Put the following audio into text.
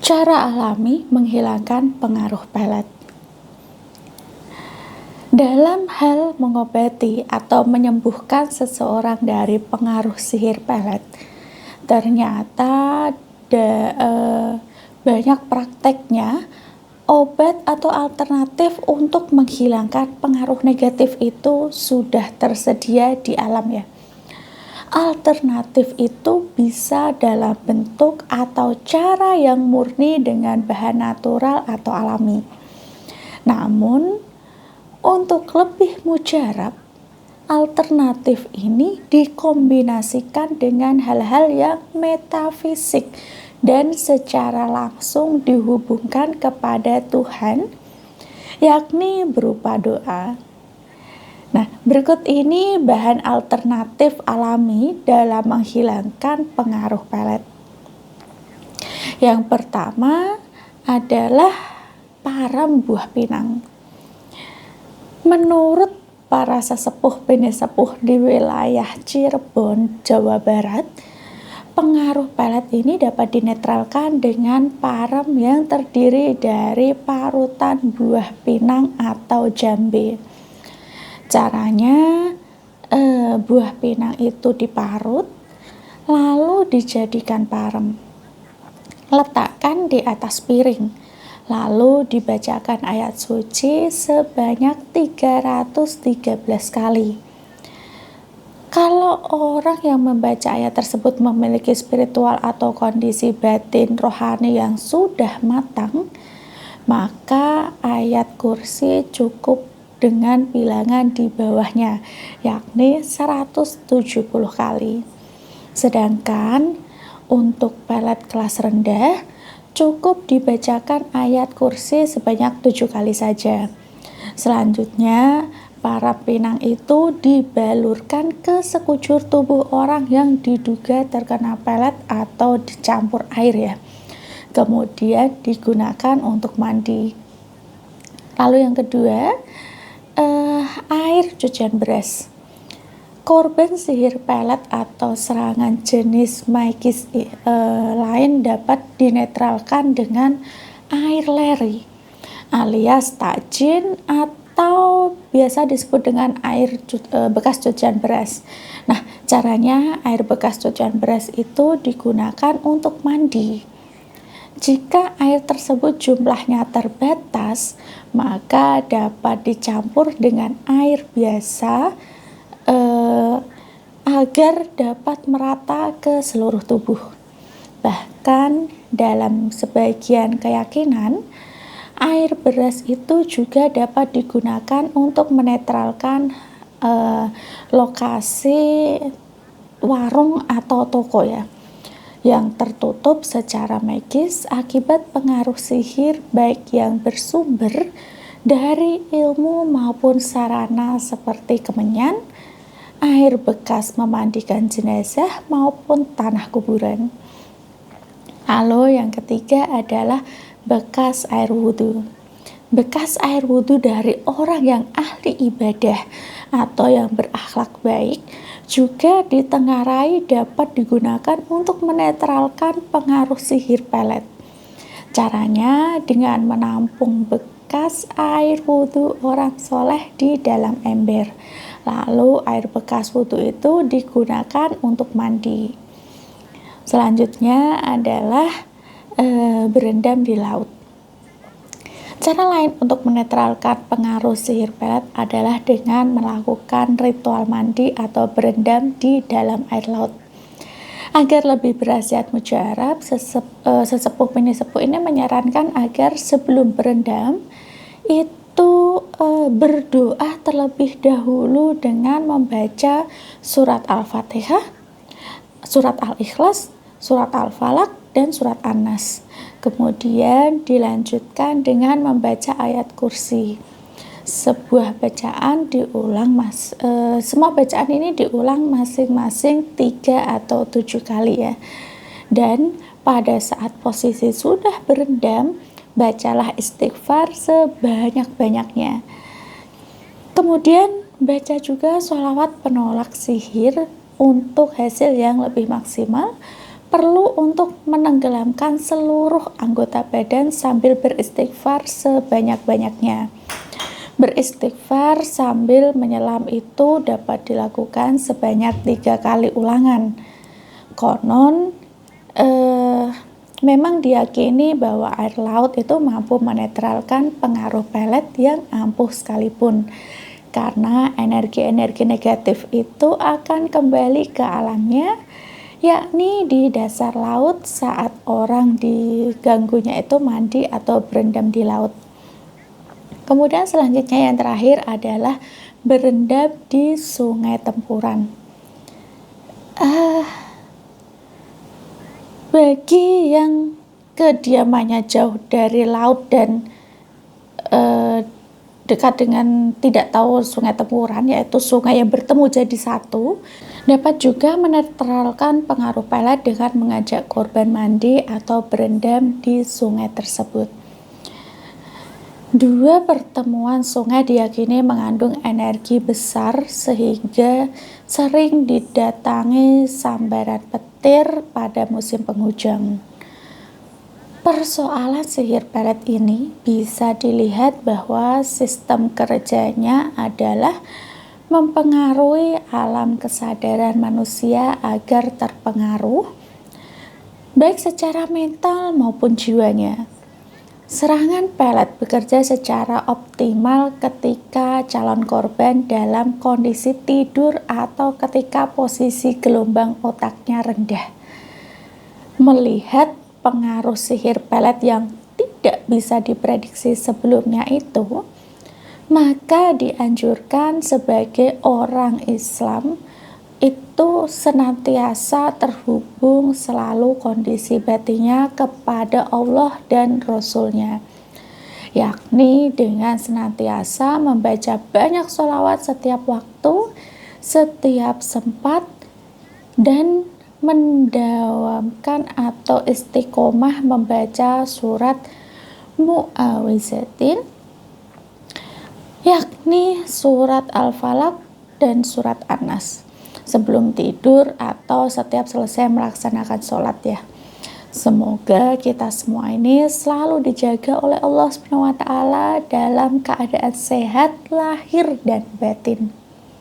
Cara alami menghilangkan pengaruh pelet. Dalam hal mengobati atau menyembuhkan seseorang dari pengaruh sihir pelet, ternyata banyak prakteknya obat atau alternatif untuk menghilangkan pengaruh negatif itu sudah tersedia di alam ya. Alternatif itu bisa dalam bentuk atau cara yang murni dengan bahan natural atau alami. Namun, untuk lebih mujarab, alternatif ini dikombinasikan dengan hal-hal yang metafisik dan secara langsung dihubungkan kepada Tuhan, yakni berupa doa. Nah, berikut ini bahan alternatif alami dalam menghilangkan pengaruh pelet. Yang pertama adalah param buah pinang. Menurut para sesepuh sepuh di wilayah Cirebon, Jawa Barat, pengaruh pelet ini dapat dinetralkan dengan param yang terdiri dari parutan buah pinang atau jambe. Caranya, buah pinang itu diparut lalu dijadikan parem. Letakkan di atas piring, lalu dibacakan ayat suci sebanyak 313 kali. Kalau orang yang membaca ayat tersebut memiliki spiritual atau kondisi batin rohani yang sudah matang, maka ayat kursi cukup dengan bilangan di bawahnya, yakni 170 kali. Sedangkan untuk pelet kelas rendah, cukup dibacakan ayat kursi sebanyak 7 kali saja. Selanjutnya, para pinang itu dibalurkan ke sekujur tubuh orang yang diduga terkena pelet atau dicampur air ya. Kemudian digunakan untuk mandi. Lalu yang kedua, air cucian beras. Korban sihir pelet atau serangan jenis magis lain dapat dinetralkan dengan air leri alias takjin atau biasa disebut dengan air bekas cucian beras. Nah, caranya air bekas cucian beras itu digunakan untuk mandi. Jika air tersebut jumlahnya terbatas, maka dapat dicampur dengan air biasa agar dapat merata ke seluruh tubuh. Bahkan dalam sebagian keyakinan, air beras itu juga dapat digunakan untuk menetralkan lokasi warung atau toko ya, yang tertutup secara magis akibat pengaruh sihir baik yang bersumber dari ilmu maupun sarana seperti kemenyan, air bekas memandikan jenazah maupun tanah kuburan. Lalu yang ketiga adalah bekas air wudhu. Bekas air wudhu dari orang yang ahli ibadah atau yang berakhlak baik juga ditengarai dapat digunakan untuk menetralkan pengaruh sihir pelet. Caranya dengan menampung bekas air wudhu orang soleh di dalam ember. Lalu air bekas wudhu itu digunakan untuk mandi. Selanjutnya adalah berendam di laut. Cara lain untuk menetralkan pengaruh sihir pelet adalah dengan melakukan ritual mandi atau berendam di dalam air laut. Agar lebih berhasiat mujarab, sesepuh penyesepuh ini menyarankan agar sebelum berendam itu berdoa terlebih dahulu dengan membaca surat Al-Fatihah, surat Al-Ikhlas, surat Al-Falaq, dan surat An-Nas. Kemudian dilanjutkan dengan membaca ayat kursi. Sebuah bacaan diulang semua bacaan ini diulang masing-masing 3 atau 7 kali ya. Dan pada saat posisi sudah berendam, bacalah istighfar sebanyak-banyaknya. Kemudian baca juga sholawat penolak sihir untuk hasil yang lebih maksimal. perlu untuk menenggelamkan seluruh anggota badan sambil beristighfar sebanyak-banyaknya. Beristighfar sambil menyelam itu dapat dilakukan sebanyak 3 kali ulangan. Konon memang diyakini bahwa air laut itu mampu menetralkan pengaruh pelet yang ampuh sekalipun, karena energi-energi negatif itu akan kembali ke alamnya, yakni di dasar laut saat orang diganggunya itu mandi atau berendam di laut. Kemudian selanjutnya yang terakhir adalah berendam di sungai tempuran. Bagi yang kediamannya jauh dari laut dan dekat dengan tidak tahu sungai tempuran, yaitu sungai yang bertemu jadi satu, dapat juga menetralkan pengaruh pelet dengan mengajak korban mandi atau berendam di sungai tersebut. 2 pertemuan sungai diyakini mengandung energi besar sehingga sering didatangi sambaran petir pada musim penghujan. Persoalan sihir pelet ini bisa dilihat bahwa sistem kerjanya adalah mempengaruhi alam kesadaran manusia agar terpengaruh, baik secara mental maupun jiwanya. Serangan pelet bekerja secara optimal ketika calon korban dalam kondisi tidur atau ketika posisi gelombang otaknya rendah. Melihat pengaruh sihir pelet yang tidak bisa diprediksi sebelumnya itu, maka dianjurkan sebagai orang Islam itu senantiasa terhubung selalu kondisi batinnya kepada Allah dan Rasul-Nya, yakni dengan senantiasa membaca banyak sholawat setiap waktu, setiap sempat, dan mendawamkan atau istiqomah membaca surat Mu'awwizatain, yakni surat Al-Falaq dan surat An-Nas sebelum tidur atau setiap selesai melaksanakan sholat ya. Semoga kita semua ini selalu dijaga oleh Allah SWT dalam keadaan sehat lahir dan batin.